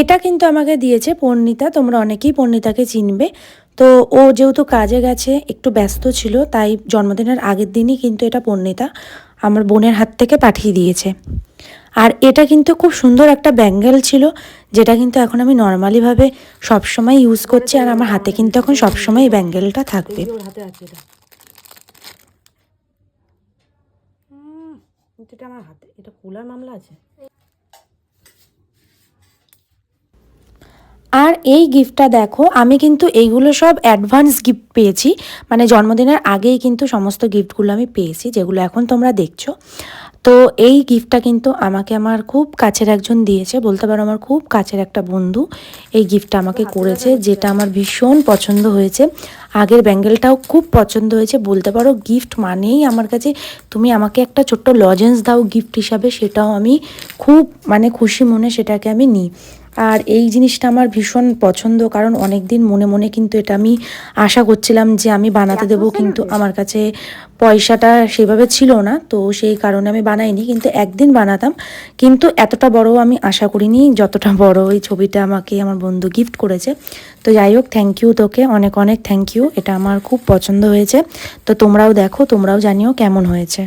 এটা কিন্তু আমাকে দিয়েছে পর্ণিতা, তোমরা অনেকেই পর্ণিতাকে চিনবে। তো ও যেহেতু কাজে গেছে, একটু ব্যস্ত ছিল, তাই জন্মদিনের আগের দিনই কিন্তু এটা পর্ণিতা আমার বোনের হাত থেকে পাঠিয়ে দিয়েছে। আর এটা কিন্তু খুব সুন্দর একটা ব্যাঙ্গেল ছিল, যেটা কিন্তু এখন আমি নর্মালিভাবে সবসময় ইউজ করছি, আর আমার হাতে কিন্তু এখন সবসময় এই ব্যাঙ্গেলটা থাকবে। এটা আমার হাতে, এটা কুলার মামলা আছে। আর এই গিফটটা দেখো, আমি কিন্তু এইগুলো সব অ্যাডভান্স গিফট পেয়েছি, মানে জন্মদিনের আগেই কিন্তু সমস্ত গিফটগুলো আমি পেয়েছি, যেগুলো এখন তোমরা দেখছো। তো এই গিফটটা কিন্তু আমাকে আমার খুব কাছের একজন দিয়েছে, বলতে পারো আমার খুব কাছের একটা বন্ধু এই গিফটটা আমাকে করেছে, যেটা আমার ভীষণ পছন্দ হয়েছে। আগের ব্যাঙ্গেলটাও খুব পছন্দ হয়েছে। বলতে পারো গিফট মানেই আমার কাছে তুমি আমাকে একটা ছোট্ট লজেন্স দাও গিফট হিসাবে, সেটাও আমি খুব মানে খুশি মনে সেটাকে আমি নিই। আর এই জিনিসটা আমার ভীষণ পছন্দ, কারণ অনেক দিন মনে মনে কিন্তু এটা আমি আশা করছিলাম যে আমি বানাতে দেবো, কিন্তু আমার কাছে পয়সাটা সেভাবে ছিল না, তো সেই কারণে আমি বানাইনি। কিন্তু একদিন বানাতাম, কিন্তু এতটা বড় আমি আশা করিনি যতটা বড় এই ছবিটা আমাকে আমার বন্ধু গিফট করেছে। তো যাই হোক, থ্যাংক ইউ তোকে, অনেক অনেক থ্যাংক ইউ, এটা আমার খুব পছন্দ হয়েছে। তো তোমরাও দেখো, তোমরাও জানিও কেমন হয়েছে।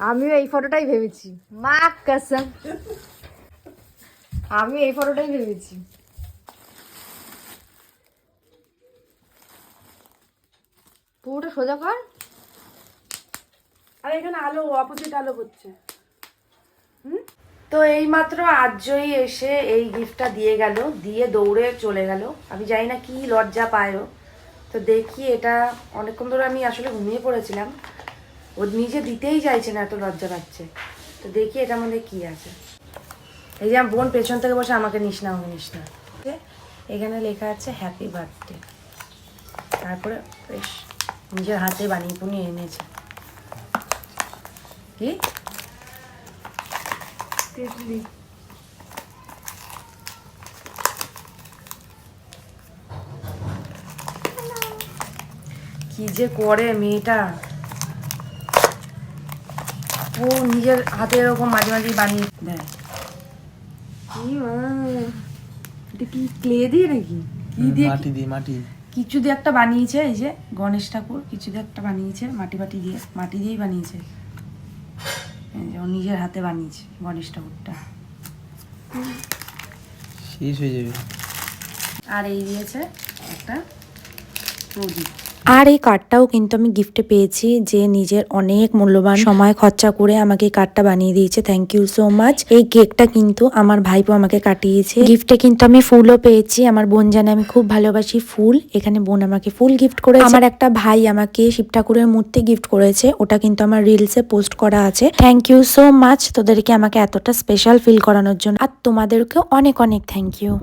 আমিও এই ফটোটাই ভেবেছি, মা কসম, আমি এই ফটোটাই ভেবেছি। পুরোটা সোজা কর। আর এখানে আলো অপোজিট আলো হচ্ছে। তো এইমাত্র আজই এসে এই গিফটটা দিয়ে গেল, দিয়ে দৌড়ে চলে গেল। আমি জানি না কি লজ্জা পায়ও। তো দেখি, এটা অনেকক্ষণ ধরে আমি আসলে ঘুমিয়ে পড়েছিলাম, ও নিজে দিতেই চাইছে না, এত লজ্জা পাচ্ছে। তো দেখি এটার মধ্যে কি আছে। এই যে আমার বোন পেছন থেকে বসে আমাকে নিস না, আমাকে নিস না। এখানে লেখা আছে হ্যাপি বার্থডে, তারপরে বেশ নিজের হাতে বানিয়ে পুনিয়ে এনেছে। কি কি যে করে মেয়েটা, ও নিজের হাতে এরকম মাঝে মাঝে বানিয়ে দেয়। এটা কি ক্লে দিয়ে নাকি কি দিয়ে? মাটি দিয়ে, মাটি কিছু দিয়ে একটা বানিয়েছে। এই যে গণেশ ঠাকুর কিছু দিয়ে একটা বানিয়েছে, মাটি দিয়ে, মাটি দিয়েই বানিয়েছে। এই যে ও নিজের হাতে বানিয়েছে গণেশ ঠাকুরটা, শেষ হয়ে যাবে। আর এই দিয়েছে একটা প্রদীপ। আর এই কার্ডটাও কিন্তু আমি গিফটে পেয়েছি, যে নিজের অনেক মূল্যবান সময় খরচা করে আমাকে এই কার্ডটা বানিয়ে দিয়েছে। Thank you so much. এই কেকটা কিন্তু আমার ভাইপো আমাকে কাটিয়েছে। গিফটে কিন্তু আমি ফুলও পেয়েছি। আমার বোন জানে আমি খুব ভালোবাসি ফুল, এখানে বোন আমাকে ফুল গিফট করেছে। আমার একটা ভাই আমাকে শিব ঠাকুরের মূর্তি গিফট করেছে, ওটা কিন্তু আমার রিলসে পোস্ট করা আছে। থ্যাংক ইউ সো মাচ তোদেরকে আমাকে এতটা স্পেশাল ফিল করানোর জন্য, আর তোমাদেরকেও অনেক অনেক থ্যাংক ইউ।